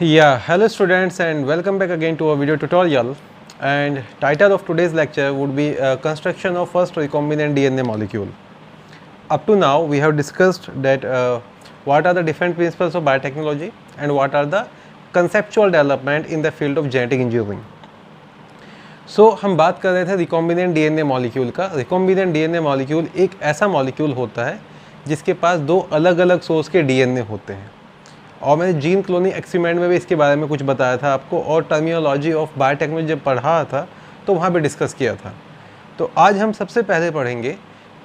Yeah, hello students and welcome back again to our video tutorial, and title of today's lecture would be construction of first recombinant DNA molecule. Up to now we have discussed that what are the different principles of biotechnology and what are the conceptual development in the field of genetic engineering. So हम बात कर रहे थे recombinant DNA molecule का. recombinant DNA molecule एक ऐसा molecule होता है जिसके पास दो अलग अलग सोर्स के DNA होते हैं, और मैंने जीन क्लोनिंग एक्सपेरिमेंट में भी इसके बारे में कुछ बताया था आपको, और टर्मिनोलॉजी ऑफ बायोटेक्नोलॉजी जब पढ़ा था तो वहाँ पे डिस्कस किया था. तो आज हम सबसे पहले पढ़ेंगे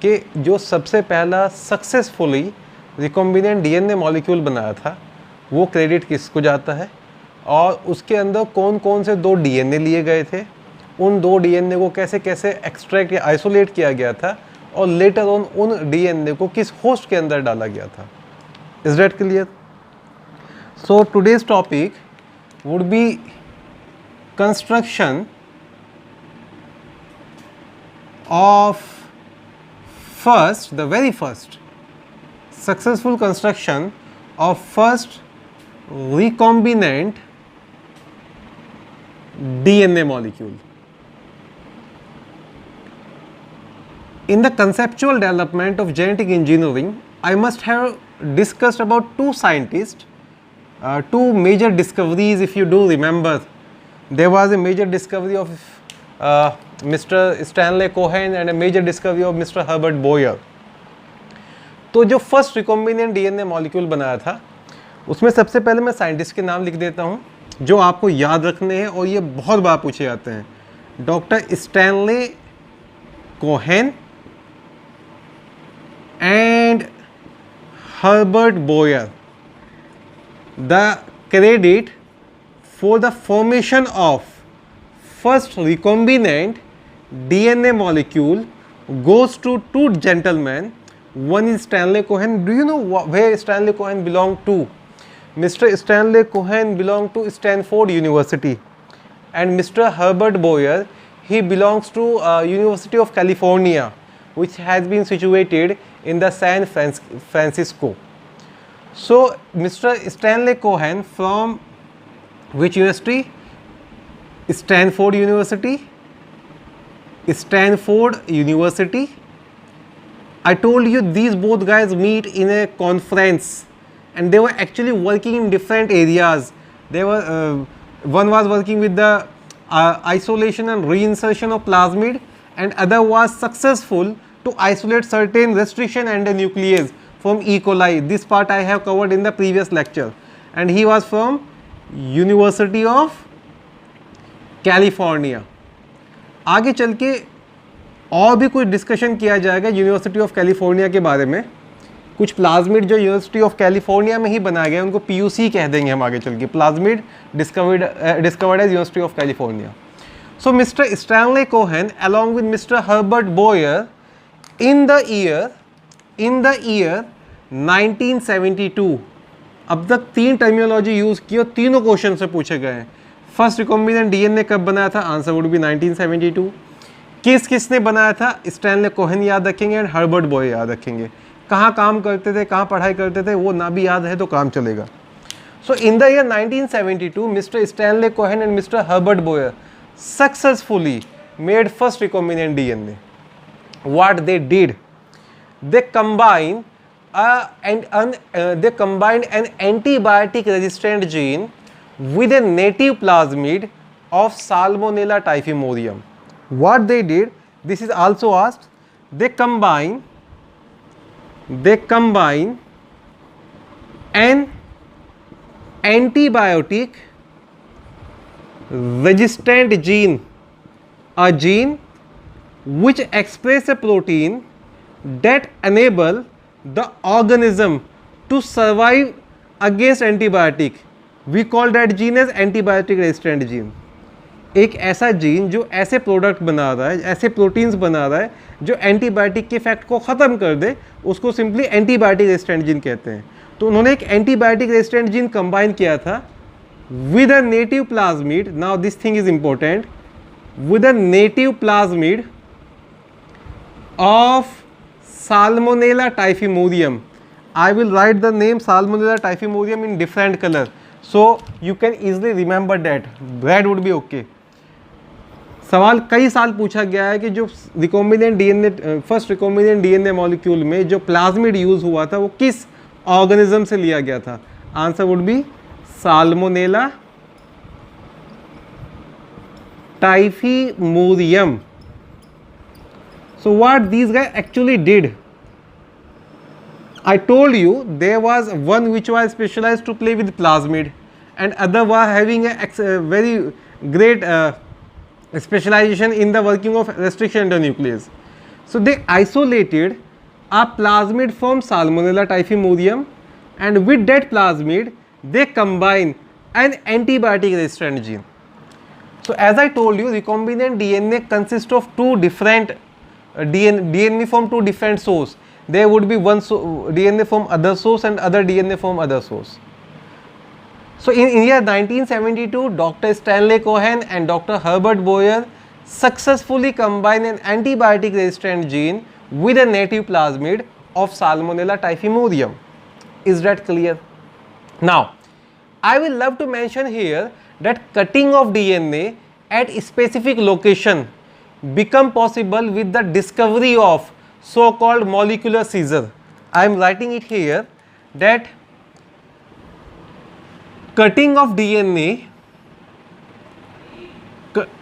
कि जो सबसे पहला सक्सेसफुली रिकॉम्बिनेंट डीएनए मॉलिक्यूल बनाया था वो क्रेडिट किसको जाता है, और उसके अंदर कौन कौन से दो डीएनए लिए गए थे, उन दो डीएनए को कैसे कैसे एक्सट्रैक्ट या आइसोलेट किया गया था, और लेटर ऑन उन डीएनए को किस होस्ट के अंदर डाला गया था. Is that clear? So today's topic would be construction of the very first successful construction of first recombinant DNA molecule. In the conceptual development of genetic engineering, I must have discussed about two scientists. Two major discoveries, if you do remember. There was a major discovery of Mr. Stanley Cohen and a major discovery of Mr. Herbert Boyer. तो जो first recombinant DNA molecule बनाया था उसमें सबसे पहले मैं scientist के नाम लिख देता हूँ जो आपको याद रखने हैं, और ये बहुत बार पूछे जाते हैं. Doctor Stanley Cohen and Herbert Boyer. The credit for the formation of first recombinant DNA molecule goes to two gentlemen. One is Stanley Cohen. Do you know where Stanley Cohen belonged to? Mr. Stanley Cohen belonged to Stanford University, and Mr. Herbert Boyer, he belongs to University of California, which has been situated in the San Francisco. So Mr. Stanley Cohen from which university? Stanford University. Stanford University. I told you these both guys meet in a conference, and they were actually working in different areas. They were one was working with the isolation and reinsertion of plasmid, and other was successful to isolate certain restriction and the nuclease from E. coli. This part I have covered in the previous lecture, and he was from University of California. आगे चल के और भी कुछ discussion किया जाएगा university of California के बारे में. कुछ प्लाज्मिड जो यूनिवर्सिटी ऑफ कैलिफोर्निया में ही बनाए गए उनको PUC कह देंगे हम आगे चल के. Plasmid discovered as University of California. So mister Stanley Cohen along with Mr. Herbert Boyer in the year 1972. अब तक तीन टर्मिनोलॉजी यूज की और तीनों क्वेश्चन से पूछे गए हैं. फर्स्ट रिकॉम्बिनेंट डीएनए कब बनाया था? Answer would B 1972. किसने बनाया था? स्टैनले कोहेन याद रखेंगे एंड हर्बर्ट बॉयर याद रखेंगे. कहाँ काम करते थे, कहाँ पढ़ाई करते थे, वो ना भी याद है तो काम चलेगा. So in the year 1972 mister Stanley Cohen and mister Herbert Boyer successfully made first recombinant DNA. What they did, they combined an antibiotic resistant gene with a native plasmid of Salmonella typhimurium. What they did, this is also asked, they combine an antibiotic resistant gene, a gene which express a protein that enable the organism to survive against antibiotic. We call that gene as antibiotic resistant gene. एक ऐसा gene जो ऐसे product बना रहा है, ऐसे proteins बना रहा है जो एंटीबायोटिक के इफेक्ट को ख़त्म कर दे, उसको सिंपली एंटीबायोटिक रेजिस्टेंट जीन कहते हैं. तो उन्होंने एक एंटीबायोटिक रेजिस्टेंट जीन कंबाइन किया था with a native plasmid. Now this thing is important. With a native plasmid of Salmonella typhimurium. I will write the name Salmonella typhimurium in different color So you can easily remember that that would be okay. सवाल कई साल पूछा गया है कि जो recombinant DNA, first recombinant DNA molecule में जो प्लाज्मिड यूज हुआ था वो किस ऑर्गेनिज्म से लिया गया था? Answer would be Salmonella typhimurium. So what these guys actually did, I told you there was one which was specialized to play with plasmid and other was having a very great specialization in the working of restriction endonuclease. So they isolated a plasmid from Salmonella typhimurium, and with that plasmid they combine an antibiotic resistant gene. So as I told you, recombinant DNA consists of two different DNA from two different sources. There would be one DNA from other source and other DNA from other source. So in year 1972, Dr. Stanley Cohen and Dr. Herbert Boyer successfully combined an antibiotic resistant gene with a native plasmid of Salmonella typhimurium. Is that clear? Now, I will love to mention here that cutting of DNA at a specific location become possible with the discovery of so-called molecular scissor. I am writing it here that cutting of DNA,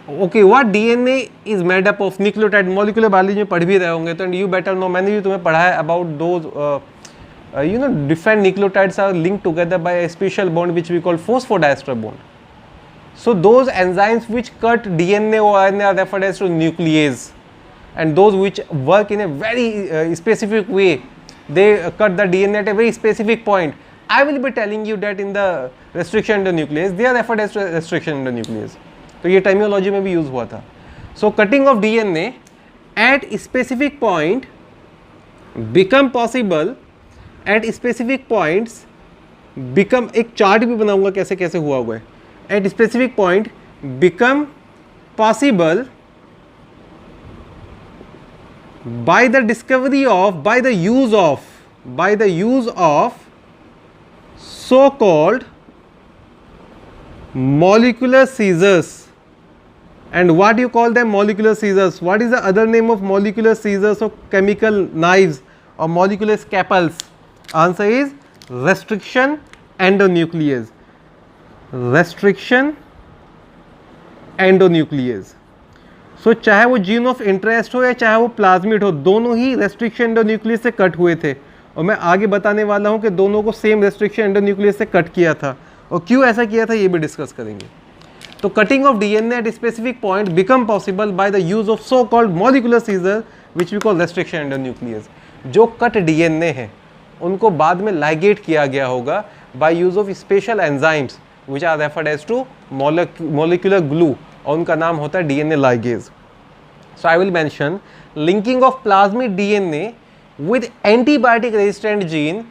okay, what DNA is made up of? Nucleotide, molecular biology में पढ़ भी रहे होंगे तो, and you better know, मैंने भी तुम्हें पढ़ा है about those different nucleotides are linked together by a special bond which we call phosphodiester bond. So those enzymes which cut DNA or RNA are referred as to nuclease, and those which work in a very specific way, they cut the DNA at a very specific point. I will be telling you that in the restriction endonuclease they are referred as to restriction endonuclease. तो ये terminology में भी use हुआ था. So cutting of DNA at a specific point become possible at specific points become, एक chart भी बनाऊंगा कैसे कैसे हुआ हुआ है. At specific point become possible by the discovery of, by the use of so-called molecular scissors. And what do you call them? Molecular scissors. What is the other name of molecular scissors or chemical knives or molecular scalpels? Answer is restriction endonuclease. Restriction endonuclease. So चाहे वो gene of interest हो या चाहे वो plasmid हो, दोनों ही restriction endonuclease से cut हुए थे, और मैं आगे बताने वाला हूं कि दोनों को सेम रेस्ट्रिक्शन एंडोन्यूक्लियस से कट किया था और क्यों ऐसा किया था ये भी डिस्कस करेंगे. तो cutting of DNA at specific point become possible by the use of so called molecular scissor which we call restriction endonuclease. जो कट डीएनए है उनको बाद में लाइगेट किया गया होगा by use of special enzymes which are referred as to molecular glue, और उनका नाम होता है DNA ligase. So I will mention linking of plasmid DNA with antibiotic resistant gene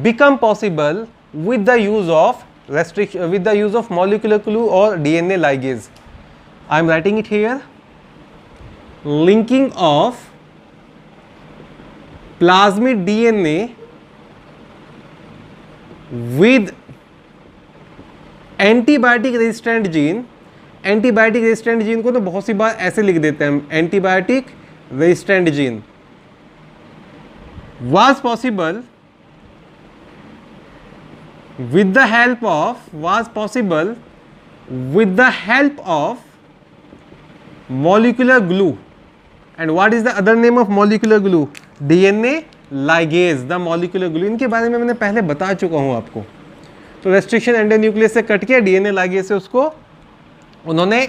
become possible with the use of molecular glue or DNA ligase. I am writing it here. Linking of plasmid DNA with antibiotic resistant gene. Antibiotic resistant gene को तो बहुत सी बार ऐसे लिख देते हैं हम, antibiotic resistant gene was possible with the help of molecular glue. And what is the other name of molecular glue? DNA ligase, the molecular glue. इनके बारे में मैंने पहले बता चुका हूं आपको. तो रेस्ट्रिक्शन एंडोन्यूक्लियस से कट के डीएनए लाइगेज से उसको उन्होंने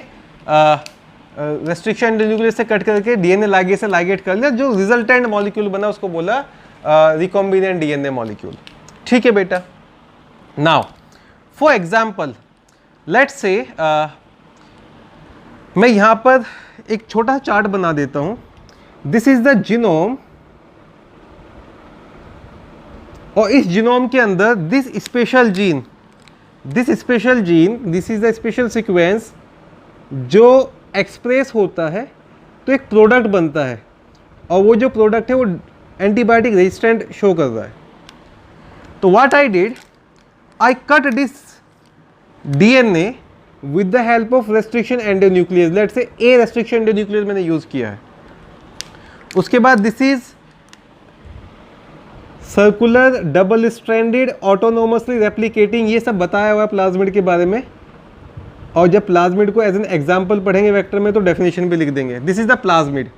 रेस्ट्रिक्शन एंडोन्यूक्लियस से कट करके डीएनए लाइगेज से लाइगेट कर लिया. जो रिजल्टेंट मॉलिक्यूल बना उसको बोला रिकॉम्बिनेंट डीएनए मॉलिक्यूल. ठीक है बेटा. Now for example let's say मैं यहाँ पर एक छोटा चार्ट बना देता हूँ. दिस इज द जीनोम, और इस जीनोम के अंदर this special gene, this is the special sequence जो एक्सप्रेस होता है तो एक प्रोडक्ट बनता है, और वो जो प्रोडक्ट है वो एंटीबायोटिक रेजिस्टेंट शो कर रहा है. तो what I did, I cut this DNA with the help of restriction endonuclease. Let's say A restriction endonuclease मैंने यूज किया है. उसके बाद this is circular double stranded autonomously replicating. ये सब बताया हुआ है प्लाज्मिड के बारे में, और जब प्लाज्मिड को एज एन एग्जाम्पल पढ़ेंगे वेक्टर में तो डेफिनेशन भी लिख देंगे. This is the plasmid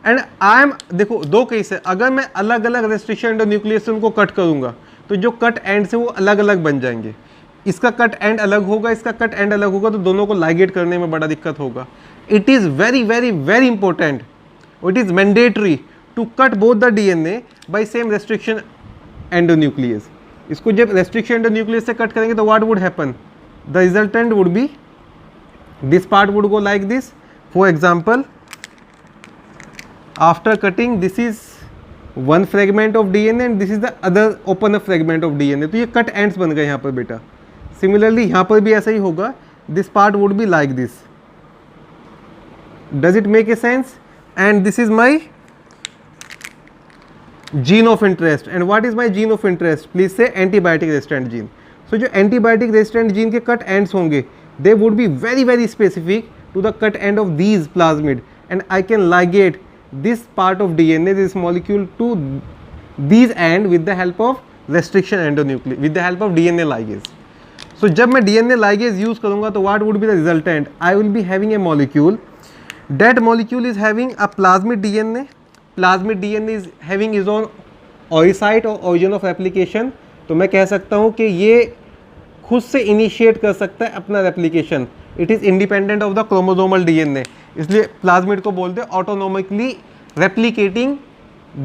and I am, देखो दो केस है, अगर मैं अलग अलग रेस्ट्रिक्शन एंडोन्यूक्लियस से उनको कट करूंगा तो जो कट एंड से वो अलग अलग बन जाएंगे. इसका कट एंड अलग होगा, इसका कट एंड अलग होगा, तो दोनों को लाइगेट करने में बड़ा दिक्कत होगा. It is very very very important, it is mandatory to cut both the DNA by same restriction endonuclease. इसको जब रेस्ट्रिक्शन एंडोन्यूक्लियस से कट करेंगे तो what would happen, the resultant would be this part would go like this. For example, after cutting this is one fragment of DNA and this is the other open up fragment of DNA. तो ये cut ends बन गए यहाँ पर बेटा. Similarly यहाँ पर भी ऐसा ही होगा, this part would be like this. Does it make a sense? And this is my gene of interest. And what is my gene of interest? Please say antibiotic resistant gene. So जो antibiotic resistant gene के cut ends होंगे, they would be very very specific to the cut end of these plasmid, and I can ligate this part of DNA, this molecule, to these end with the help of restriction endonuclease, with the help of DNA ligase. So जब मैं DNA ligase use करूँगा तो what would be the resultant? I will be having a molecule. That molecule is having a plasmid DNA. Plasmid DNA is having its own oocyte or origin of replication. तो मैं कह सकता हूँ कि ये खुद से इनिशिएट कर सकता है अपना replication. It is independent of the chromosomal DNA. इसलिए प्लाज्मिड को बोलते हैं autonomically replicating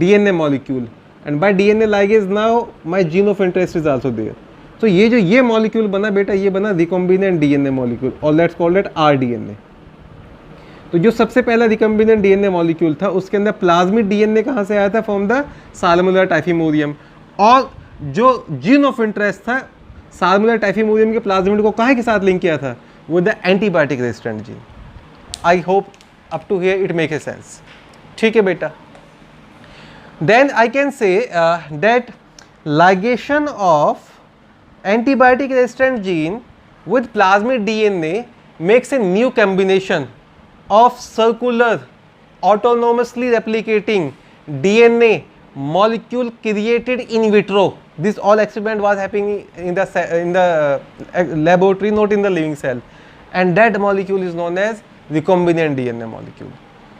DNA molecule. And by DNA ligase now my gene of interest is also there. तो ये जो ये मॉलिक्यूल बना बेटा, ये बना रिकॉम्बिनेंट DNA मॉलिक्यूल, और लेट्स कॉल इट rDNA. तो जो सबसे पहला रिकॉम्बिनेंट DNA मॉलिक्यूल था उसके अंदर प्लाज्मिड DNA कहाँ से आया था? From the Salmonella typhimurium. और जो जीन ऑफ इंटरेस्ट था साल्मोनेला टाइफिमोरियम के प्लाज्मिड को कहाँ के साथ लिंक किया था? With the antibiotic resistant gene. I hope up to here it make a sense. ठीक है बेटा. Then I can say that ligation of antibiotic resistant gene with plasmid DNA makes a new combination of circular autonomously replicating DNA molecule created in vitro. This all experiment was happening in the laboratory, not in the living cell, and that molecule is known as recombinant DNA molecule.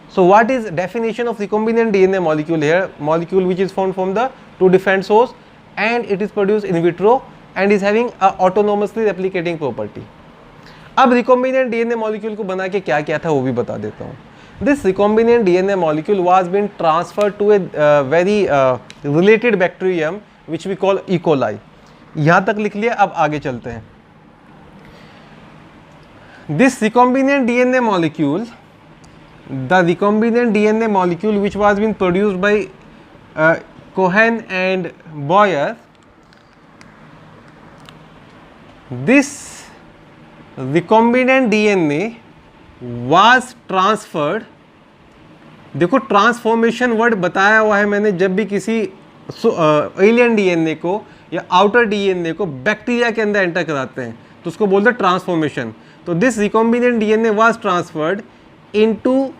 So what is definition of recombinant DNA molecule here? Molecule which is formed from the two different source and it is produced in vitro and is having a autonomously replicating property. अब recombinant DNA molecule को बना के क्या क्या था वो भी बता देता हूँ. This recombinant DNA molecule was being transferred to a very related bacterium which we call E. coli. यहाँ तक लिख लिया, अब आगे चलते हैं. This recombinant DNA molecule, the recombinant DNA molecule which was being produced by Cohen and Boyer, this recombinant DNA was transferred. देखो transformation word बताया हुआ है मैंने, जब भी किसी एलियन डीएनए को या आउटर डीएनए को बैक्टीरिया के अंदर एंटर कराते हैं तो उसको बोलते हैं ट्रांसफॉर्मेशन. तो this recombinant DNA was transferred into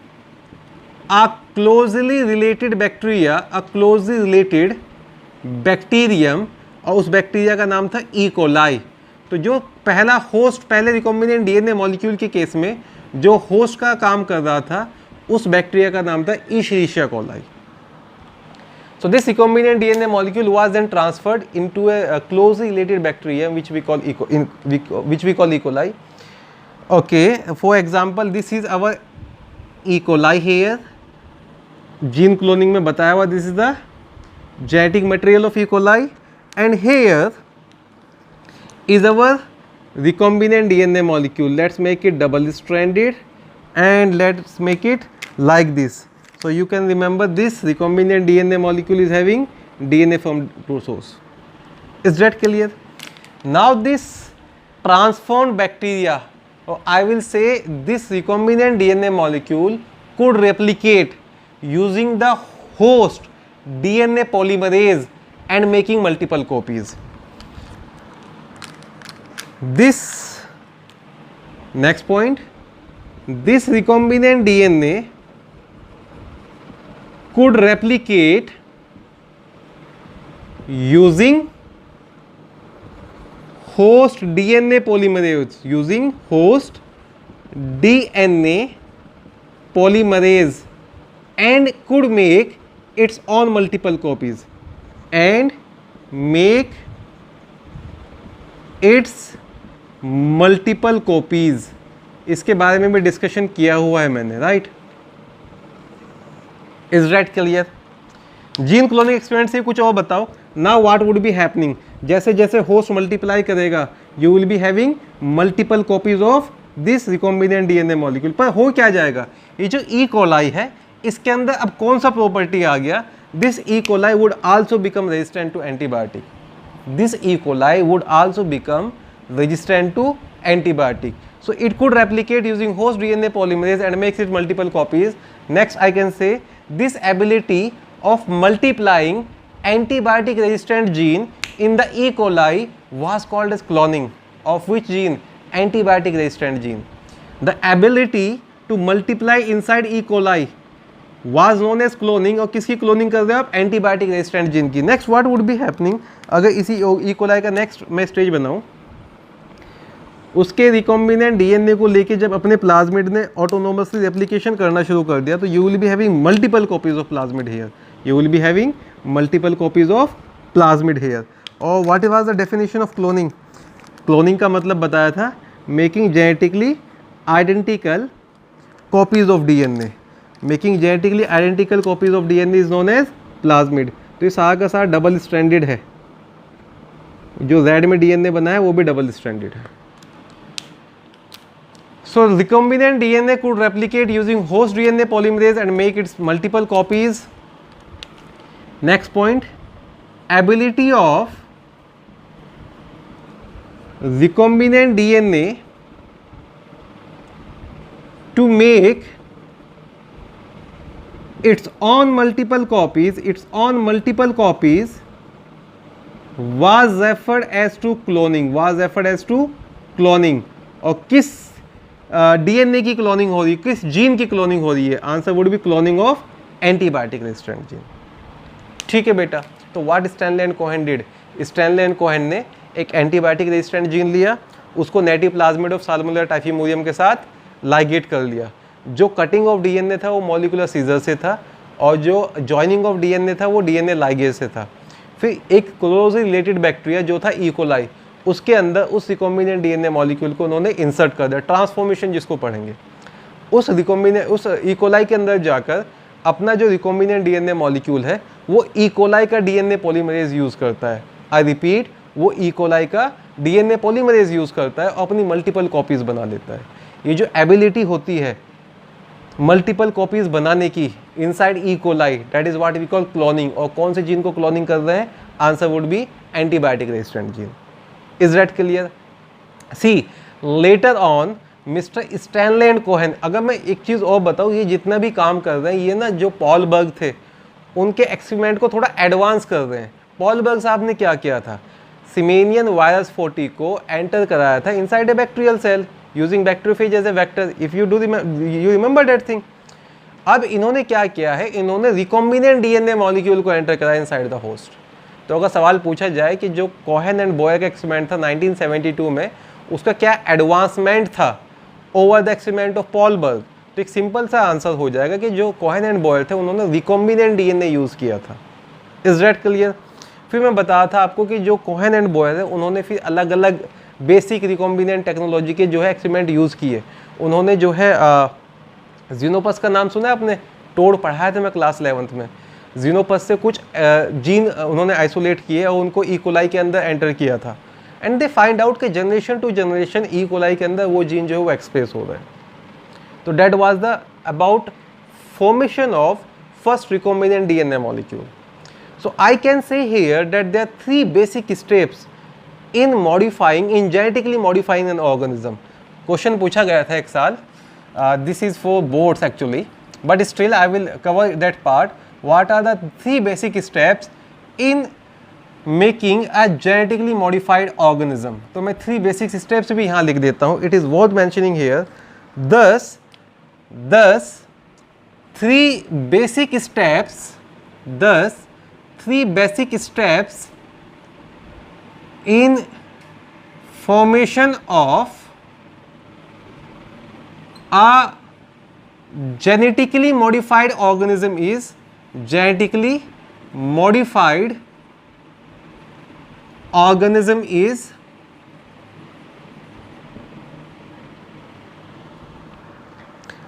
a closely related bacteria, a closely related bacterium, और उस बैक्टीरिया का नाम था ई कोलाई. तो जो पहला होस्ट, पहले रिकॉम्बिनेंट डीएनए मॉलिक्यूल के केस में जो होस्ट का काम कर रहा था उस बैक्टीरिया का नाम था इशरिशिया coli. So this recombinant DNA molecule was then transferred into a closely related bacterium which we call E. coli. Okay, for example, this is our E. coli here. Gene cloning में बताया हुआ, this is the genetic material of E. coli, and here is our recombinant DNA molecule. Let's make it double stranded and let's make it like this. So you can remember this recombinant DNA molecule is having DNA from two source. Is that clear? Now this transformed bacteria, or I will say this recombinant DNA molecule could replicate using the host DNA polymerase and making multiple copies. This Next point, this recombinant DNA could replicate using host DNA polymerase, using host DNA polymerase, and could make its own multiple copies, and make its multiple copies. इसके बारे में भी discussion किया हुआ है मैंने, right? Is that clear? Gene cloning experiment से कुछ और बताओ. Now what would be happening, जैसे जैसे होस्ट मल्टीप्लाई करेगा you will be having multiple copies of this recombinant DNA molecule. पर हो क्या जाएगा, ये जो ई कोलाई है इसके अंदर अब कौन सा प्रॉपर्टी आ गया, this E coli would also become resistant to antibiotic. This E coli would also become resistant to antibiotic. So it could replicate using host DNA polymerase and makes it multiple copies. Next I can say this ability of multiplying antibiotic resistant gene in the E. coli was called as cloning. Of which gene? Antibiotic resistant gene. The ability to multiply inside E. coli was known as cloning. और किसकी cloning कर रहे हो आप? Antibiotic resistant gene की. Next what would be happening, अगर इसी E. coli का next मैं स्टेज बनाऊँ, उसके रिकॉम्बिनेंट डीएनए को लेके जब अपने प्लाज्मिड ने ऑटोनोमसली रेप्लिकेशन करना शुरू कर दिया तो you will be having multiple copies of plasmid here. You will be having multiple copies of plasmid here. और what was the definition of cloning? Cloning का मतलब बताया था making genetically identical copies of DNA. Making genetically identical copies of DNA is known as plasmid. तो ये सारा का सारा डबल स्ट्रैंडेड है. जो जेड में डीएनए बना है वो भी डबल स्ट्रैंडेड है. So recombinant DNA could replicate using host DNA polymerase and make its multiple copies. Next point, ability of recombinant DNA to make its own multiple copies was referred as to cloning. और किस DNA की cloning हो रही है, किस gene की cloning हो रही है? Answer would B cloning of antibiotic resistant gene. ठीक है बेटा. तो what Stanley and Cohen did, Stanley and Cohen ने एक एंटीबायोटिक रेजिस्टेंट जीन लिया, उसको नेटिव प्लाज्मिड ऑफ साल्मोनेला टाइफीमोरियम के साथ लाइगेट कर लिया. जो कटिंग ऑफ डीएनए था वो मॉलिक्यूलर सीजर से था और जो जॉइनिंग ऑफ डीएनए था वो डीएनए लाइगेज से था. फिर एक क्लोजली रिलेटेड बैक्टीरिया जो था ई. कोलाई, उसके अंदर उस रिकॉम्बिनेंट डीएनए मॉलिक्यूल को उन्होंने इंसर्ट कर दिया. ट्रांसफॉर्मेशन जिसको पढ़ेंगे, उस ई. कोलाई के अंदर जाकर अपना जो रिकॉम्बिनेंट डीएनए मॉलिक्यूल है वो ई. कोलाई का डीएनए पॉलीमरेज यूज़ करता है. आई रिपीट, वो ई. कोलाई का डीएनए पॉलीमरेज यूज़ करता है और अपनी मल्टीपल कॉपीज़ बना लेता है. ये जो एबिलिटी होती है मल्टीपल कॉपीज़ बनाने की inside E. Coli, that is what we call cloning. और कौन से जीन को क्लोनिंग कर रहे हैं? Answer would be antibiotic resistant gene. Is that clear? See, later on, mister Stanley and Cohen, अगर मैं एक चीज़ और बताऊँ, ये जितना भी काम कर रहे हैं ये ना जो पॉल बर्ग थे उनके एक्सपेरिमेंट को थोड़ा एडवांस कर रहे हैं. पॉल बर्ग साहब ने क्या किया था, सिमेनियन वायरस 40 को एंटर कराया था inside a bacterial cell using bacteriophage as a vector. If you remember that thing. अब इन्होंने क्या किया है, इन्होंने रिकॉम्बिनेंट डीएनए मॉलिक्यूल को एंटर कराया इनसाइड द होस्ट. तो अगर सवाल पूछा जाए कि जो कोहेन एंड बॉयर का एक्सपेरिमेंट था 1972 में, उसका क्या एडवांसमेंट था over the experiment of Paul Berg, तो एक सिंपल सा आंसर हो जाएगा कि जो कोहेन एंड बॉयर थे उन्होंने रिकॉम्बिनेंट डीएनए यूज़ किया था. Is that clear? फिर मैं बताया था आपको कि जो कोहेन एंड बॉयर है उन्होंने फिर अलग अलग बेसिक रिकॉम्बिनेंट टेक्नोलॉजी के जो है एक्सपेरिमेंट यूज़ किए. उन्होंने जो है जीनोपस का नाम सुना है आपने? टोड पढ़ाया था मैं क्लास 11th में. जीनोपस से कुछ जीन उन्होंने आइसोलेट किए और उनको ई. कोलाई के अंदर एंटर किया था. एंड दे फाइंड आउट कि generation to generation E. Coli के अंदर वो जीन जो है वो एक्सप्रेस हो रहा है. तो that was the about formation of first recombinant DNA molecule. So I can say here that there are 3 basic steps in modifying, in genetically modifying an organism. Question पूछा गया था एक साल, this is for boards actually, but still I will cover that part. What are the 3 basic steps in making a genetically modified organism. तो मैं 3 basic steps भी यहाँ लिख देता हूँ। It is worth mentioning here, thus 3 basic steps, thus 3 basic steps in formation of a genetically modified organism is genetically modified organism is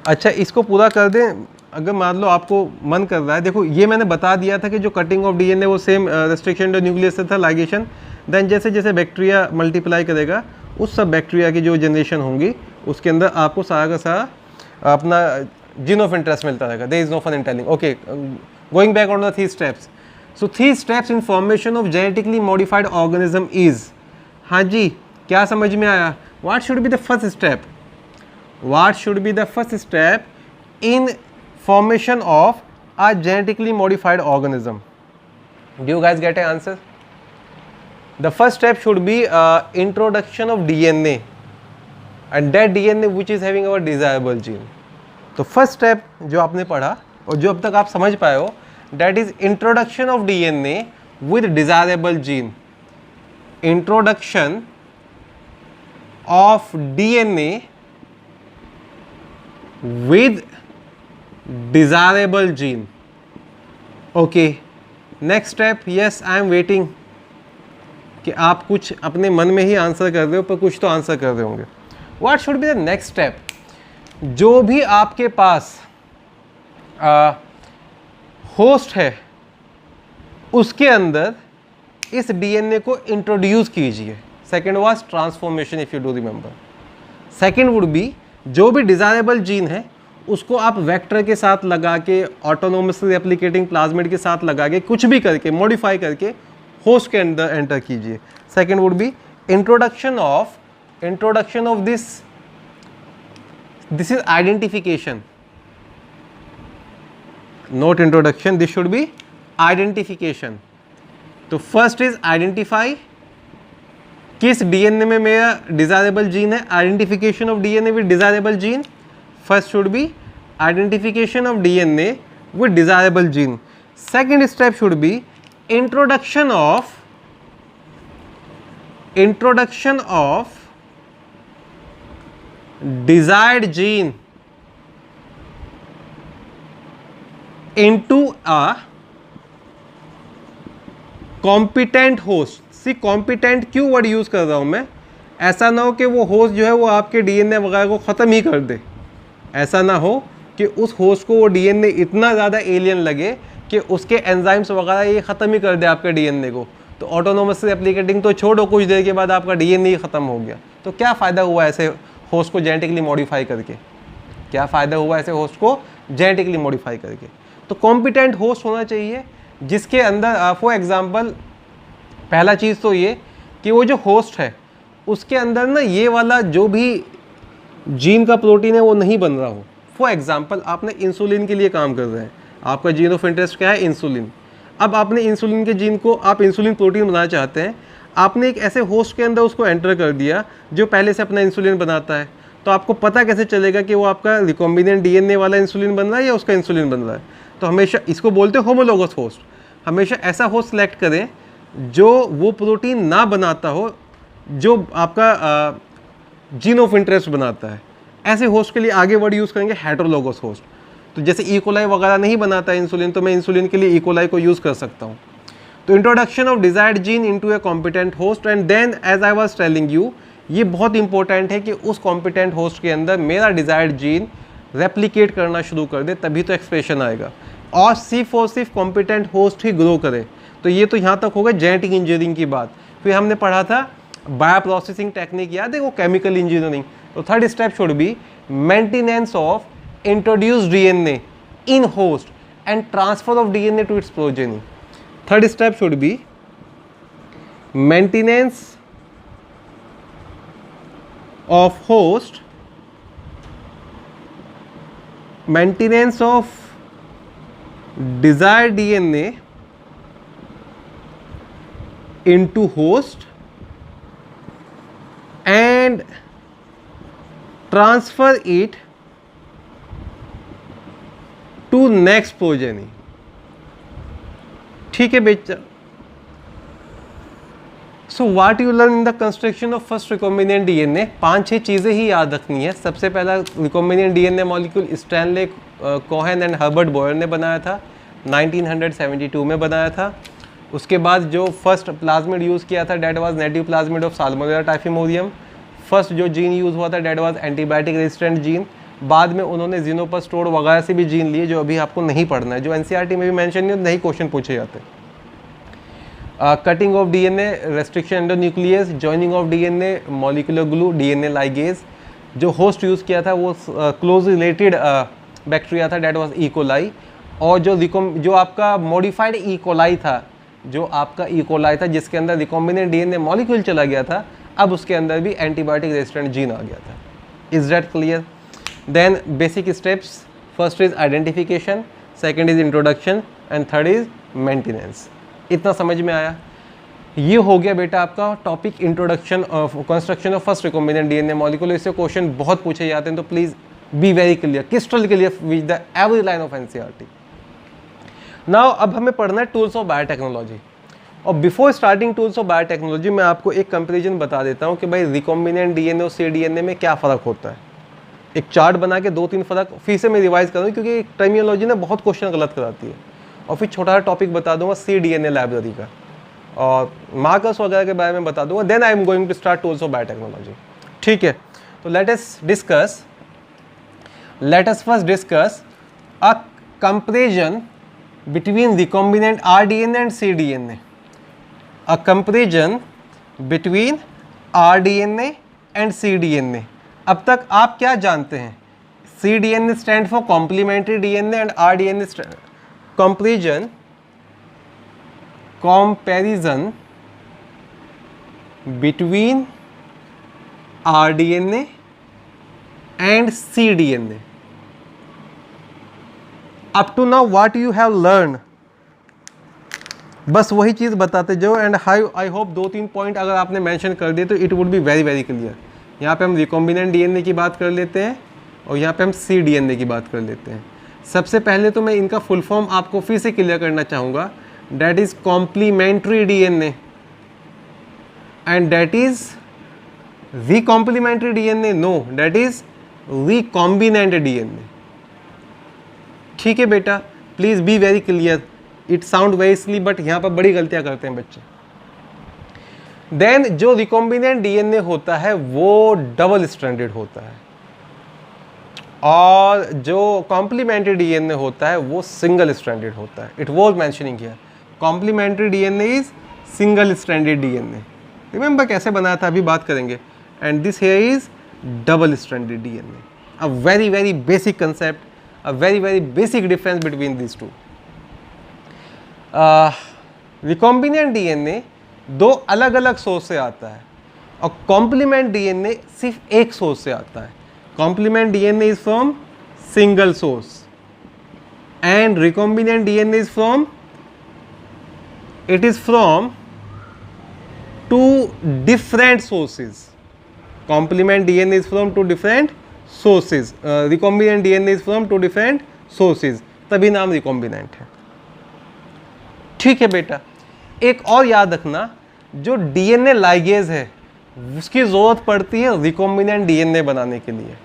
अच्छा, इसको पूरा कर दें। अगर मान लो आपको मन कर रहा है, देखो ये मैंने बता दिया था कि जो कटिंग ऑफ डीएनए वो सेम रेस्ट्रिक्शन टू न्यूक्लियस से था, लाइगेशन। देन जैसे जैसे बैक्टीरिया मल्टीप्लाई करेगा, उस सब बैक्टीरिया की जो जनरेशन होंगी उसके अंदर आपको सारा का सारा अपना जीन ऑफ इंटरेस्ट मिलता रहेगा। There is no fun in telling. Okay, going back on the 3 steps. So 3 steps in formation of genetically modified organism is, हाँ जी, क्या समझ में आया? What should be the first step? What should be the first step in formation of a genetically modified organism? Do you guys get an answer? The first step should be introduction of DNA, and that DNA which is having our desirable gene. तो first step जो आपने पढ़ा और जो अब तक आप समझ पाए हो, that is introduction of DNA with desirable gene. Introduction of DNA with desirable gene. Okay, next step. Yes, I am waiting कि आप कुछ अपने मन में ही आंसर कर रहे हो, पर कुछ तो आंसर कर रहे होंगे। What should be the next step? जो भी आपके पास होस्ट है उसके अंदर इस डीएनए को इंट्रोड्यूस कीजिए। Second was transformation, if you do remember. Second would B, जो भी डिज़ायरेबल जीन है उसको आप वेक्टर के साथ लगा के, ऑटोनोमसली रेप्लिकेटिंग प्लाज्मिड के साथ लगा के, कुछ भी करके मॉडिफाई करके होस्ट के अंदर एंटर कीजिए। Second would be introduction of this is identification, not introduction, this should be identification. तो फर्स्ट इज आइडेंटिफाई, किस डीएनए में मेरा डिजायरेबल जीन है, identification of DNA with desirable gene. First should be identification of DNA with desirable gene. Second step should be introduction of desired gene into a competent host। See competent क्यों word use कर रहा हूं मैं? ऐसा ना हो कि वो होस्ट जो है वो आपके डीएनए वगैरह को ख़त्म ही कर दे। ऐसा ना हो कि उस होस्ट को वो डीएनए इतना ज़्यादा एलियन लगे कि उसके एंजाइम्स वगैरह ये ख़त्म ही कर दे आपके डीएनए को। तो ऑटोनोमस रेप्लिकेटिंग तो छोड़ो, कुछ देर के बाद आपका डीएनए ही ख़त्म हो गया। तो क्या फ़ायदा हुआ ऐसे होस्ट को जेनेटिकली मॉडिफाई करके? क्या फ़ायदा हुआ ऐसे होस्ट को जेनेटिकली मॉडिफाई करके? तो कॉम्पिटेंट होस्ट होना चाहिए जिसके अंदर फॉर एग्जांपल, पहला चीज़ तो ये कि वो जो होस्ट है उसके अंदर ना ये वाला जो भी जीन का प्रोटीन है वो नहीं बन रहा हो। फॉर एग्जांपल, आपने इंसुलिन के लिए काम कर रहे हैं, आपका जीन ऑफ इंटरेस्ट क्या है? इंसुलिन। अब आपने इंसुलिन के जीन को, आप इंसुलिन प्रोटीन बनाना चाहते हैं, आपने एक ऐसे होस्ट के अंदर उसको एंटर कर दिया जो पहले से अपना इंसुलिन बनाता है। तो आपको पता कैसे चलेगा कि वो आपका रिकॉम्बिनेंट डीएनए वाला इंसुलिन बन रहा है या उसका इंसुलिन बन रहा है? तो हमेशा इसको बोलते हैं होमोलोगस होस्ट। हमेशा ऐसा होस्ट सेलेक्ट करें जो वो प्रोटीन ना बनाता हो जो आपका जीन ऑफ इंटरेस्ट बनाता है। ऐसे होस्ट के लिए आगे वर्ड यूज़ करेंगे हेटेरोलोगस होस्ट। तो जैसे इकोलाई वगैरह नहीं बनाता है इंसुलिन, तो मैं इंसुलिन के लिए इकोलाई को यूज़ कर सकता हूँ। तो introduction of desired gene into a competent host, and then as I was telling you, ये बहुत इंपॉर्टेंट है कि उस कॉम्पिटेंट होस्ट के अंदर मेरा डिजायर्ड जीन रेप्लिकेट करना शुरू कर दे, तभी तो एक्सप्रेशन आएगा। और सिर्फ कॉम्पिटेंट होस्ट ही ग्रो करे। तो ये तो यहाँ तक हो गया जेनेटिक इंजीनियरिंग की बात। फिर हमने पढ़ा था बायो प्रोसेसिंग टेक्निक, याद है वो केमिकल इंजीनियरिंग। तो third step should be maintenance of introduced DNA in host and transfer of DNA to its progeny. Third step should be maintenance of host, maintenance of desired DNA into host and transfer it to next progeny. ठीक है बेटा. So what you learn in the construction of first recombinant DNA, 5-6 चीज़ें ही याद रखनी है. सबसे पहला recombinant DNA molecule Stanley Cohen and Herbert Boyer ने बनाया था, 1972 में बनाया था. उसके बाद जो फर्स्ट प्लाज्मिड यूज़ किया था that was native plasmid of Salmonella typhimurium. First जो जीन यूज़ हुआ था that was antibiotic resistant gene. बाद में उन्होंने जीनोपस्टोड वगैरह से भी जीन लिए जो अभी आपको नहीं पढ़ना है, जो एनसीईआरटी में भी मेंशन नहीं क्वेश्चन पूछे जाते. Cutting of DNA, restriction endonuclease, joining of DNA, molecular glue, DNA ligase. जो होस्ट यूज़ किया था वो क्लोज रिलेटेड बैक्टीरिया था डेट वाज ई कोलाई. और जो आपका मॉडिफाइड ई कोलाई था, जो आपका ई कोलाई था जिसके अंदर रिकॉम्बिनेंट डीएनए मॉलिक्यूल चला गया था, अब उसके अंदर भी एंटीबायोटिक रेजिस्टेंट जीन आ गया था. Is that clear? Then basic steps, first is identification, second is introduction and third is maintenance. इतना समझ में आया? ये हो गया बेटा आपका topic introduction of construction of first recombinant DNA molecule. इससे क्वेश्चन बहुत पूछे जाते हैं, तो please be very clear, crystal clear with the every line of NCERT. Now अब हमें पढ़ना है टूल्स ऑफ बायोटेक्नोलॉजी. और before starting tools of biotechnology मैं आपको एक कंपेरिजन बता देता हूँ कि भाई रिकॉम्बिनेंट डीएनए और सीडीएनए में क्या फ़र्क होता है. एक चार्ट बना के 2-3 फ़र्क फिर से मैं रिवाइज करूँ, क्योंकि टर्मिनोलॉजी ना बहुत क्वेश्चन गलत कराती है. और फिर छोटा सा टॉपिक बता दूंगा सीडीएनए लाइब्रेरी का, और मार्कर्स वगैरह के बारे में बता दूंगा. Then I am going to start tools of biotechnology. ठीक है, तो let us first discuss a comparison between recombinant rDNA and cDNA. A comparison between rDNA and cDNA. अब तक आप क्या जानते हैं? cDNA stand for complementary DNA and rDNA comparison between rDNA and cDNA. Up to now what you have learn, बस वही चीज़ बताते जाओ. एंड आई होप 2-3 पॉइंट अगर आपने मेंशन कर दिए तो it would be very very clear. यहाँ पे हम रिकॉम्बिनेंट डीएनए की बात कर लेते हैं और यहाँ पे हम सीडीएनए की बात कर लेते हैं. सबसे पहले तो मैं इनका फुल फॉर्म आपको फिर से क्लियर करना चाहूँगा. That is complementary DNA and that is recomplementary DNA. No, that is recombinant DNA. ठीक है बेटा, please be very clear. It sound very silly but यहाँ पर बड़ी गलतियाँ करते हैं बच्चे. देन जो रिकॉम्बिनेंट डीएनए होता है वो डबल स्ट्रैंडेड होता है, और जो कॉम्प्लीमेंट्री डीएनए होता है वो सिंगल स्ट्रैंडेड होता है. It was mentioning here complementary DNA is single stranded DNA. Remember कैसे बनाया था, अभी बात करेंगे. And this here is double stranded DNA. A very very basic concept, a very very basic difference between these two. Recombinant DNA दो अलग अलग source से आता है और कॉम्प्लीमेंट डीएनए सिर्फ एक सोर्स से आता है. Complement DNA is from single source and recombinant DNA is from two different sources. Complement DNA is from two different sources, recombinant DNA is from two different sources, तभी नाम recombinant है. ठीक है बेटा, एक और याद रखना, जो डीएनए लाइगेज है उसकी ज़रूरत पड़ती है रिकॉम्बिनेंट डीएनए बनाने के लिए.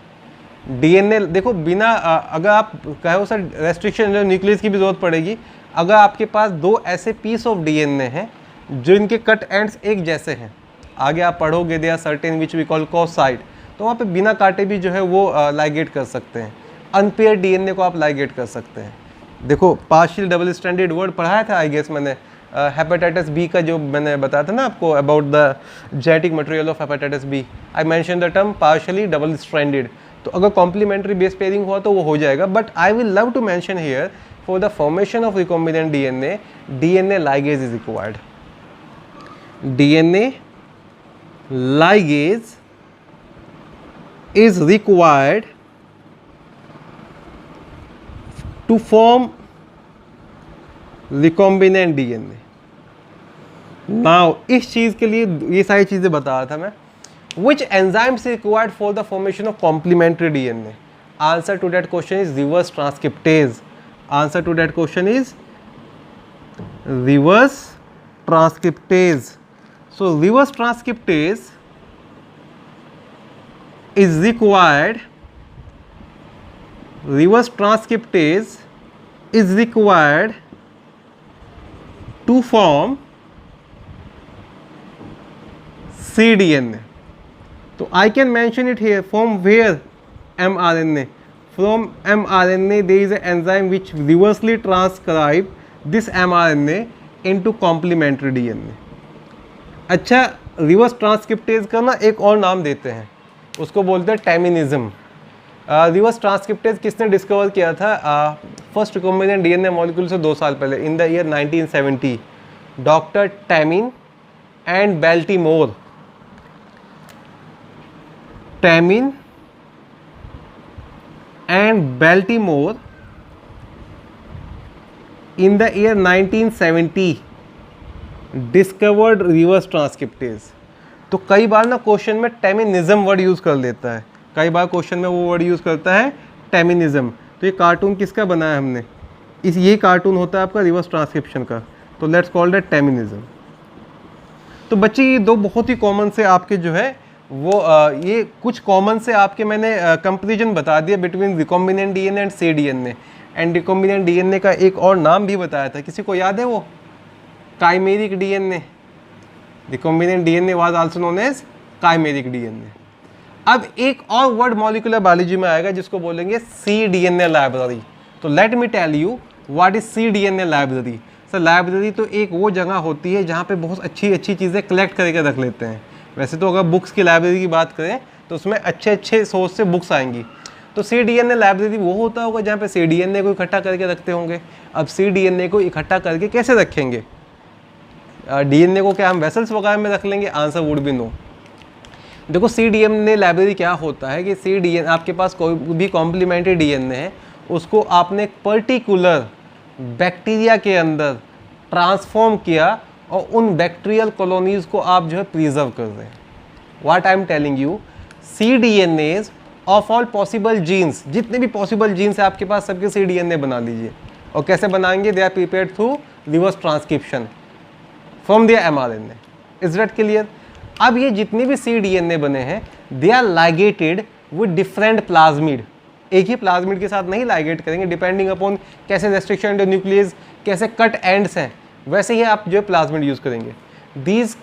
डीएनए देखो, बिना अगर आप कहो सर रेस्ट्रिक्शन न्यूक्लियस की भी ज़रूरत पड़ेगी. अगर आपके पास दो ऐसे पीस ऑफ डीएनए हैं जो इनके कट एंड्स एक जैसे हैं, आगे आप पढ़ोगे they are certain which we call cosmid, तो वहाँ पे बिना काटे भी जो है वो लाइगेट कर सकते हैं. अनपेयर डीएनए को आप लाइगेट कर सकते हैं. देखो पार्शियल डबल स्ट्रैंडेड वर्ड पढ़ाया था आई गेस मैंने, हेपेटाइटिस बी का जो मैंने बताया था ना आपको about the genetic material of hepatitis B, I mention the term partially double stranded. तो अगर कॉम्प्लीमेंट्री बेस पेयरिंग हुआ तो वो हो जाएगा. But I will love to mention here for the formation of recombinant DNA, DNA ligase is required. DNA ligase is required to form recombinant DNA. Now इस चीज़ के लिए ये सारी चीज़ें बता रहा था मैं। Which enzymes required for the formation of complementary DNA? Answer to that question is reverse transcriptase. Answer to that question is reverse transcriptase. So reverse transcriptase is required. Reverse transcriptase is required to form cDNA. So I can mention it here. From where? mRNA. From mRNA there is an enzyme which reversely transcribe this mRNA into complementary DNA. अच्छा, reverse transcriptase का ना एक और नाम देते हैं, उसको बोलते हैं टैमिनिज्म। रिवर्स ट्रांसक्रिप्टेज किसने डिस्कवर किया था? फर्स्ट रिकॉम्बिनेंट डीएनए मॉलिक्यूल से 2 साल पहले, in the year 1970, doctor Temin and Baltimore. Temin and Baltimore in the year 1970 discovered reverse transcriptase. तो कई बार ना क्वेश्चन में टैमिनिज्म वर्ड यूज़ कर लेता है, कई बार क्वेश्चन में वो वर्ड यूज़ करता है टैमिनिज्म। तो ये कार्टून किसका बनाया हमने? ये कार्टून होता है आपका रिवर्स ट्रांसक्रिप्शन का, तो लेट्स कॉल दैट टैमिनिज्म। तो बच्चे ये दो बहुत ही कॉमन से आपके जो है वो ये कुछ कॉमन से आपके मैंने कंपेरिजन बता दिया between recombinant DNA and cDNA। And recombinant DNA का एक और नाम भी बताया था, किसी को याद है वो? Chimeric DNA. Recombinant DNA was also known as chimeric DNA. अब एक और वर्ड मॉलिक्यूलर बायोलॉजी में आएगा जिसको बोलेंगे cDNA लाइब्रेरी। तो let me tell you what is cDNA library. Sir library तो एक वो जगह होती है जहाँ पे बहुत अच्छी अच्छी चीज़ें कलेक्ट करके रख लेते हैं। वैसे तो अगर बुक्स की लाइब्रेरी की बात करें तो उसमें अच्छे अच्छे सोर्स से बुक्स आएंगी। तो cDNA लाइब्रेरी वो होता होगा जहाँ पे cDNA को इकट्ठा करके रखते होंगे। अब cDNA को इकट्ठा करके कैसे रखेंगे? डीएनए को क्या हम वेसल्स वगैरह में रख लेंगे? Answer would be no. देखो cDNA लाइब्रेरी क्या होता है कि cDNA आपके पास कोई भी कॉम्प्लीमेंट्री डीएनए है, उसको आपने एक पर्टिकुलर बैक्टीरिया के अंदर ट्रांसफॉर्म किया और उन बैक्टीरियल कॉलोनीज को आप जो है प्रिजर्व कर रहे हैं। What I am telling you, cDNAs of all possible genes, जितने भी पॉसिबल जीन्स है आपके पास सबके cDNA बना लीजिए। और कैसे बनाएंगे? They are prepared through reverse transcription from their mRNA। Is that clear? अब ये जितने भी cDNA बने हैं they are ligated with different plasmid. एक ही प्लाज्मिड के साथ नहीं लाइगेट करेंगे, डिपेंडिंग अपॉन कैसे रेस्ट्रिक्शन टू न्यूक्लियस, कैसे कट एंड्स हैं, वैसे ही आप जो है प्लाज्मिड यूज करेंगे। These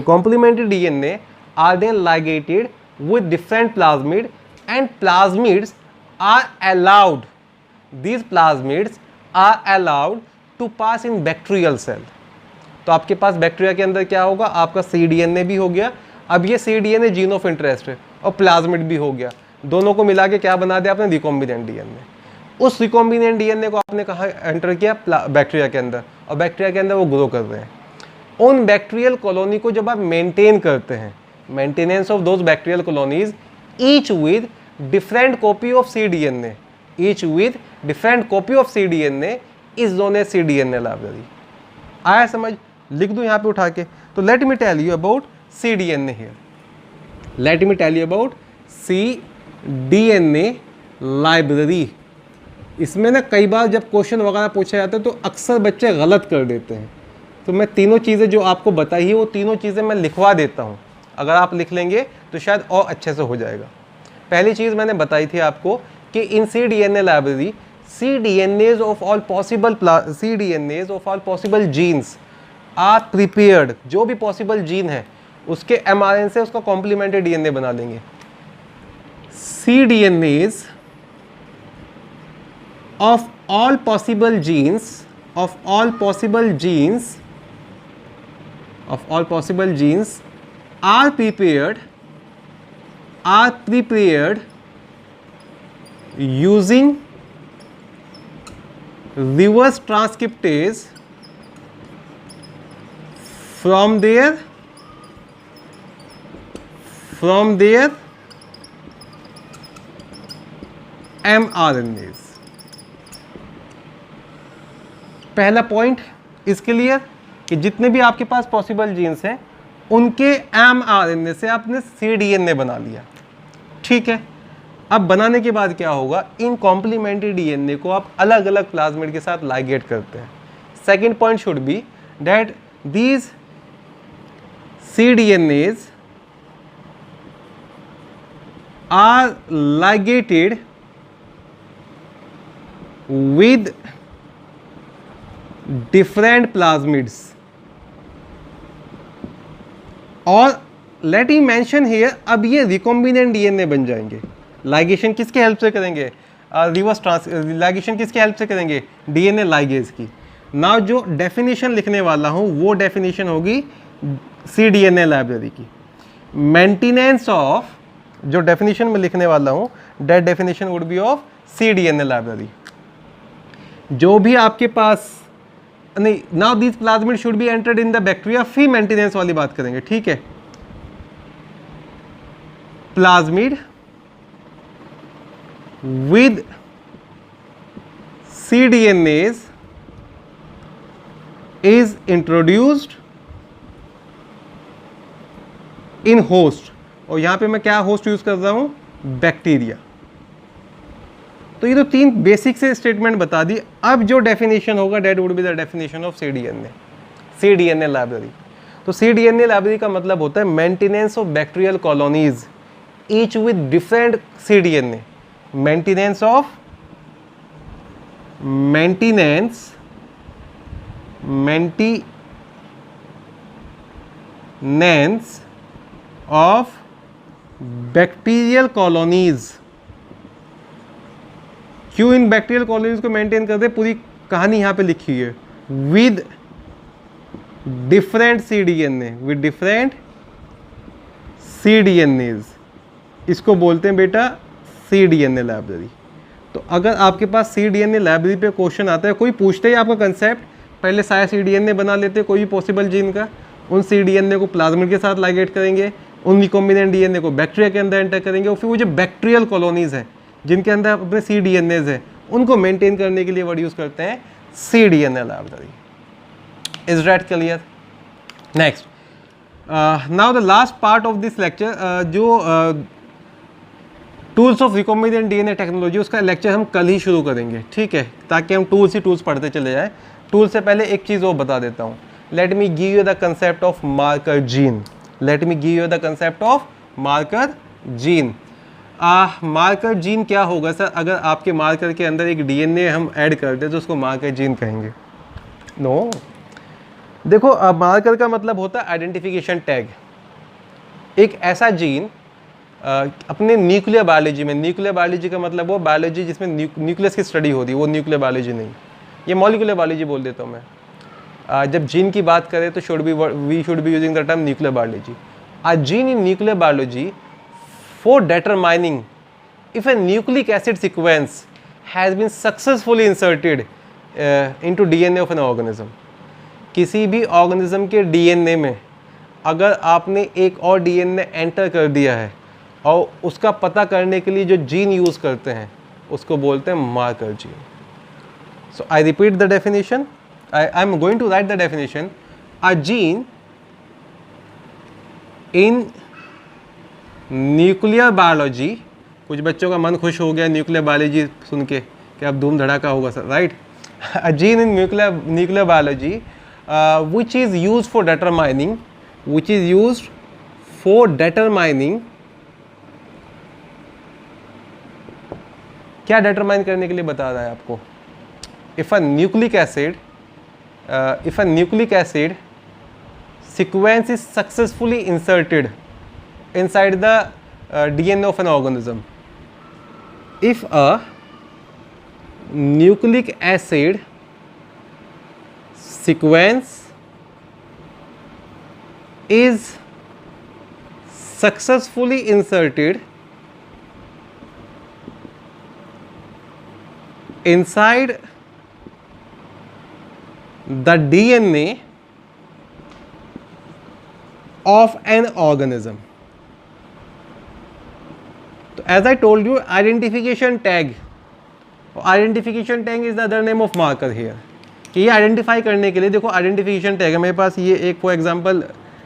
complementary DNA are then ligated with different plasmid and plasmids are allowed, these plasmids are allowed to pass in bacterial cell. तो आपके पास बैक्टीरिया के अंदर क्या होगा? आपका cDNA भी हो गया। अब ये cDNA जीन ऑफ इंटरेस्ट है और प्लाज्मिड भी हो गया, दोनों को मिला के क्या बना दिया आपने? Recombinant DNA. उस रिकॉम्बिनेंट डीएनए को आपने कहाँ एंटर किया? बैक्टीरिया के अंदर, और बैक्टीरिया के अंदर वो ग्रो कर रहे हैं। उन बैक्टीरियल कॉलोनी को जब आप मेंटेन करते हैं, maintenance of those bacterial colonies each with different copy of cDNA, each with different copy of cDNA is known as cDNA library. आया समझ? लिख दूं यहाँ पे उठा के। तो let me tell you about cDNA here. Let me tell you about cDNA library. इसमें ना कई बार जब क्वेश्चन वगैरह पूछे जाते हैं तो अक्सर बच्चे गलत कर देते हैं। तो मैं तीनों चीज़ें जो आपको बताई है वो तीनों चीज़ें मैं लिखवा देता हूँ, अगर आप लिख लेंगे तो शायद और अच्छे से हो जाएगा। पहली चीज़ मैंने बताई थी आपको कि इन cDNA library cDNAs of all possible genes are prepared. जो भी पॉसिबल जीन है उसके mRNA से उसका कॉम्प्लीमेंट्री डीएनए बना लेंगे। cDNAs of all possible genes are prepared using reverse transcriptase from their mRNAs। पहला पॉइंट इज क्लियर। कि जितने भी आपके पास पॉसिबल जीन्स हैं उनके mRNA से आपने cDNA बना लिया, ठीक है। अब बनाने के बाद क्या होगा, इन कॉम्प्लीमेंट्री डीएनए को आप अलग अलग प्लाज्मिड के साथ लाइगेट करते हैं। Second point should be that these cDNAs are ligated with different plasmids, और लेट मी मेंशन हियर, अब ये रिकॉम्बिनेंट डीएनए बन जाएंगे। लाइगेशन किसके हेल्प से करेंगे, रिवर्स लाइगेशन किसके हेल्प से करेंगे, डीएनए लाइगेज की। नाउ जो डेफिनेशन लिखने वाला हूँ वो डेफिनेशन होगी cDNA लाइब्रेरी की। मेंटेनेंस ऑफ, जो डेफिनेशन में लिखने वाला हूँ that definition would be of cDNA library. जो भी आपके पास नहीं, now this plasmid should be entered in the bacteria, फिर मेंटेनेंस वाली बात करेंगे, ठीक है। Plasmid with cDNAs is introduced in host, और यहां पे मैं क्या होस्ट यूज कर रहा हूं, बैक्टीरिया। तो ये तो तीन बेसिक से स्टेटमेंट बता दी। अब जो डेफिनेशन होगा that would be the definition of cDNA library. तो cDNA लाइब्रेरी का मतलब होता है maintenance of bacterial colonies each with different cDNA, maintenance of bacterial colonies। क्यों इन बैक्टीरियल कॉलोनीज को मेंटेन करते, पूरी कहानी यहां पे लिखी है। विद डिफरेंट cDNAs, इसको बोलते हैं बेटा cDNA लाइब्रेरी। तो अगर आपके पास cDNA लाइब्रेरी पे क्वेश्चन आता है, कोई पूछते ही आपका कंसेप्ट, पहले सारा cDNA बना लेते कोई भी पॉसिबल जीन का, उन cDNA को प्लाज्मिड के साथ लाइगेट करेंगे, उन रिकॉम्बिनेंट डीएनए को बैक्टीरिया के अंदर एंटर करेंगे, और फिर वो जो बैक्टीरियल कॉलोनीज है जिनके अंदर अपने cDNAs है उनको मेंटेन करने के लिए वर्ड यूज करते हैं cDNA library. Is that clear? Next, now the last part of this lecture, जो tools of recombinant DNA technology, उसका लेक्चर हम कल ही शुरू करेंगे, ठीक है, ताकि हम टूल्स पढ़ते चले जाएं। टूल से पहले एक चीज़ और बता देता हूँ। Let me give you the concept of marker gene. Marker gene क्या होगा सर, अगर आपके मार्कर के अंदर एक डीएनए हम ऐड करते हैं तो उसको मार्कर जीन कहेंगे? नो, देखो मार्कर का मतलब होता है आइडेंटिफिकेशन टैग। एक ऐसा जीन अपने न्यूक्लियर बायोलॉजी का मतलब वो बायोलॉजी जिसमें न्यूक्लियस की स्टडी होती है, वो न्यूक्लियर बायोलॉजी नहीं, ये मॉलिक्यूलर बायोलॉजी बोल देता हूँ मैं। जब जीन की बात करें तो we should be using the term nuclear biology. A gene in nuclear biology for determining if a nucleic acid sequence has been successfully inserted into DNA of an organism. किसी भी ऑर्गेनिज्म के DNA में अगर आपने एक और DNA enter कर दिया है और उसका पता करने के लिए जो जीन यूज़ करते हैं उसको बोलते हैं marker gene. So I repeat the definition, I am going to write the definition. A gene in nuclear biology, कुछ बच्चों का मन खुश हो गया न्यूक्लियर बायोलॉजी सुन के कि अब धूम धड़ाका होगा sir, right. A gene in nuclear biology which is used for determining क्या determine करने के लिए बता रहा है आपको? if a nucleic acid sequence is successfully inserted inside the DNA of an organism, if a nucleic acid sequence is successfully inserted inside the DNA of an organism. So as I told you, identification tag is the other name of marker here. कि ये identify करने के लिए देखो identification tag है मेरे पास, ये एक for example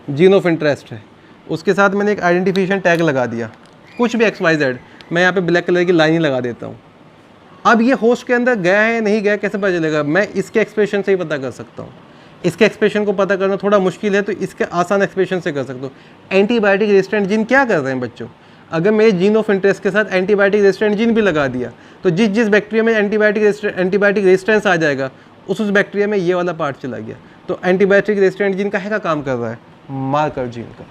gene of interest है, उसके साथ मैंने एक आइडेंटिफिकेशन टैग लगा दिया, कुछ भी XYZ, मैं यहाँ पे ब्लैक कलर की लाइन ही लगा देता हूँ। अब ये होस्ट के अंदर गया है नहीं गया कैसे पता चलेगा? मैं इसके एक्सप्रेशन से ही पता कर सकता हूँ। इसके एक्सप्रेशन को पता करना थोड़ा मुश्किल है, तो इसके आसान एक्सप्रेशन से कर सकता हूँ। एंटीबायोटिक रेजिस्टेंट जीन क्या कर रहे हैं बच्चों? अगर मेरे जीन ऑफ इंटरेस्ट के साथ एंटीबायोटिक रेजिस्टेंट जीन भी लगा दिया तो जिस बैक्टीरिया में एंटीबायोटिक रेजिस्टेंस आ जाएगा उस बैक्टीरिया में ये वाला पार्ट चला गया। तो एंटीबायोटिक रेजिस्टेंट जीन का काम कर रहा है? मार्कर जीन का।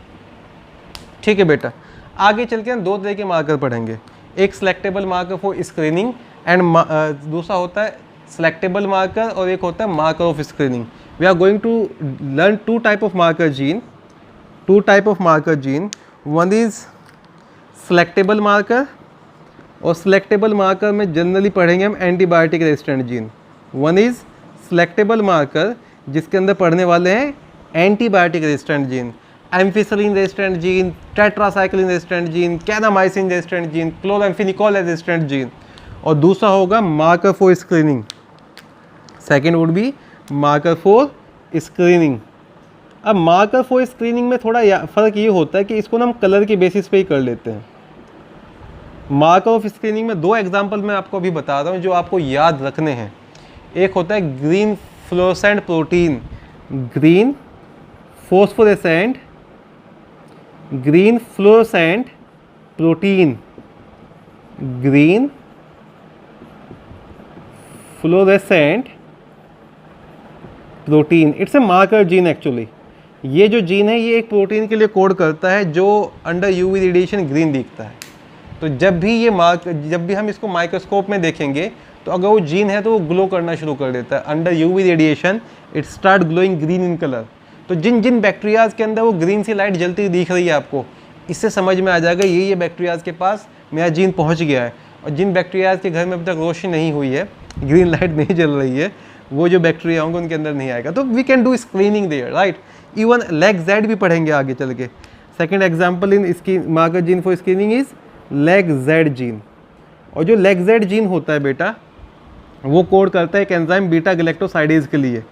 ठीक है बेटा, आगे चल के हम दो तरह के मार्कर पढ़ेंगे, एक selectable marker for screening and दूसरा होता है सिलेक्टेबल मार्कर और एक होता है marker of screening. We are going to learn two type of marker gene, one is selectable marker और सिलेक्टेबल मार्कर में जनरली पढ़ेंगे हम antibiotic resistant gene. One is selectable marker जिसके अंदर पढ़ने वाले हैं antibiotic resistant gene, ampicillin resistant gene, tetracycline resistant gene, kanamycin resistant gene, chloramphenicol resistant gene. और दूसरा होगा marker for screening, second would B marker for screening. अब marker for screening में थोड़ा फ़र्क ये होता है कि इसको ना हम कलर के बेसिस पे ही कर लेते हैं। मार्कर ऑफ स्क्रीनिंग में दो एग्जांपल मैं आपको अभी बता रहा हूँ जो आपको याद रखने हैं। एक होता है green fluorescent protein, green phosphorescent protein, green fluorescent protein, it's a marker gene actually. ये जो जीन है ये एक प्रोटीन के लिए कोड करता है जो अंडर यूवी रेडिएशन ग्रीन दिखता है। तो जब भी हम इसको माइक्रोस्कोप में देखेंगे तो अगर वो जीन है तो वो ग्लो करना शुरू कर देता है। Under UV radiation it start glowing green in colour. तो जिन बैक्टीरियाज के अंदर वो ग्रीन सी लाइट जलती दिख रही है आपको, इससे समझ में आ जाएगा ये बैक्टीरियाज के पास मेरा जीन पहुंच गया है। और जिन बैक्टीरियाज के घर में अभी तक रोशनी नहीं हुई है, ग्रीन लाइट नहीं जल रही है, वो जो बैक्टीरिया होंगे उनके अंदर नहीं आएगा। तो we can do screening there, right. Even LEG-Z भी पढ़ेंगे आगे चल के। सेकेंड एग्जाम्पल इन इसकी marker gene for screening is LEG-Z gene. और जो LEG-Z जीन होता है बेटा वो कोड करता है एक एंजाइम बीटा गैलेक्टोसाइडेज के लिए,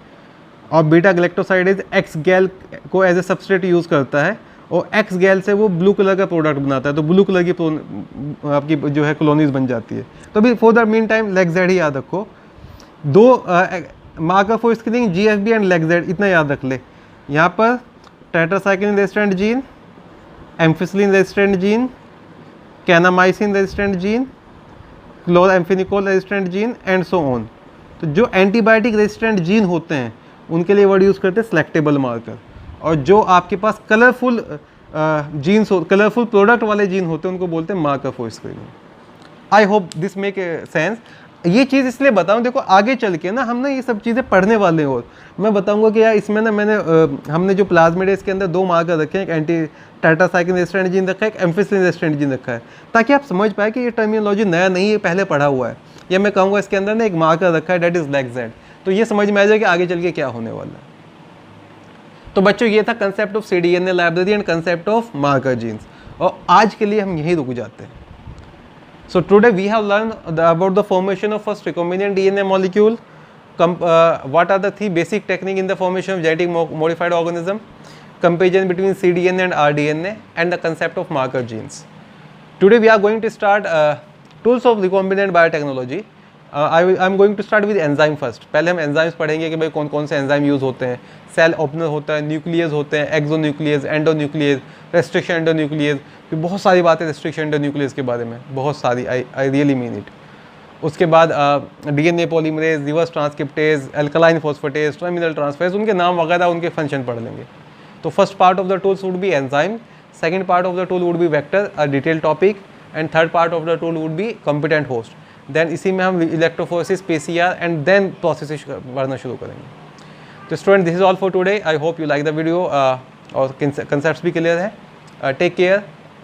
और बीटा गैलेक्टोसाइडेज एक्स गैल को एज ए सबस्ट्रेट यूज़ करता है और एक्स गैल से वो ब्लू कलर का प्रोडक्ट बनाता है। तो ब्लू कलर की आपकी जो है कॉलोनीज बन जाती है। तो अभी for the mean time LEG-Z ही याद रखो। दो marker for screening GFB and LEG-Z, इतना याद रख ले। यहाँ पर tetracycline resistant gene, ampicillin resistant gene, kanamycin resistant gene, chloramphenicol resistant gene and so on. तो जो एंटीबायोटिक रेजिस्टेंट जीन होते हैं उनके लिए वर्ड यूज़ करते हैं सिलेक्टेबल मार्कर, और जो आपके पास कलरफुल जीन्स कलरफुल प्रोडक्ट वाले जीन होते हैं उनको बोलते हैं marker for screening. I hope this make sense. ये चीज़ इसलिए बताऊं, देखो आगे चल के ना हम ना ये सब चीज़ें पढ़ने वाले हैं और मैं बताऊंगा कि यार इसमें ना हमने जो प्लाज्मिडेज के अंदर दो मार्कर रखे हैं, एक एंटी टेट्रासाइक्लिन रेजिस्टेंट जीन रखा है, एक एम्फिसिलिन रेजिस्टेंट जीन रखा है, ताकि आप समझ पाए कि ये टर्मिनोलॉजी नया नहीं है, पहले पढ़ा हुआ है। या मैं कहूँगा इसके अंदर ना एक मार्कर रखा है डेट इज LEG-Z, तो ये समझ में आ जाए कि आगे चल के क्या होने वाला है। तो बच्चों ये था concept of CDNA library and concept of marker genes, और आज के लिए हम यहीं रुक जाते हैं। So today we have learned about the formation of first recombinant DNA molecule, what are the three basic techniques in the formation of genetic modified organism, comparison between cDNA and rDNA, and the concept of marker genes. Today we are going to start tools of recombinant biotechnology. I am going to start with enzyme first. पहले हम enzymes पढ़ेंगे कि भाई कौन कौन से enzyme use होते हैं। सेल ओपनर होता है, न्यूक्लियस होते हैं, एक्सोन्यूक्लियस, एंडोन्यूक्लियस, रेस्ट्रिक्शन एंडोन्यूक्लियस, फिर बहुत सारी बातें रेस्ट्रिक्शन एंडोन्यूक्लियस के बारे में, बहुत सारी, आई रियली मीन इट। उसके बाद DNA polymerase, reverse transcriptase, alkaline phosphatase, terminal transferase, उनके नाम वगैरह उनके फंक्शन पढ़ लेंगे। तो first part of the tools would be enzyme, second part of the tool would be vector, a detail topic, and third part of the tool would be competent host. Then इसी में हम electrophoresis, PCR and then process पढ़ना शुरू करेंगे। तो student, this is all for today. I hope you like the video और concepts भी clear है। Take care,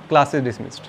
class is dismissed.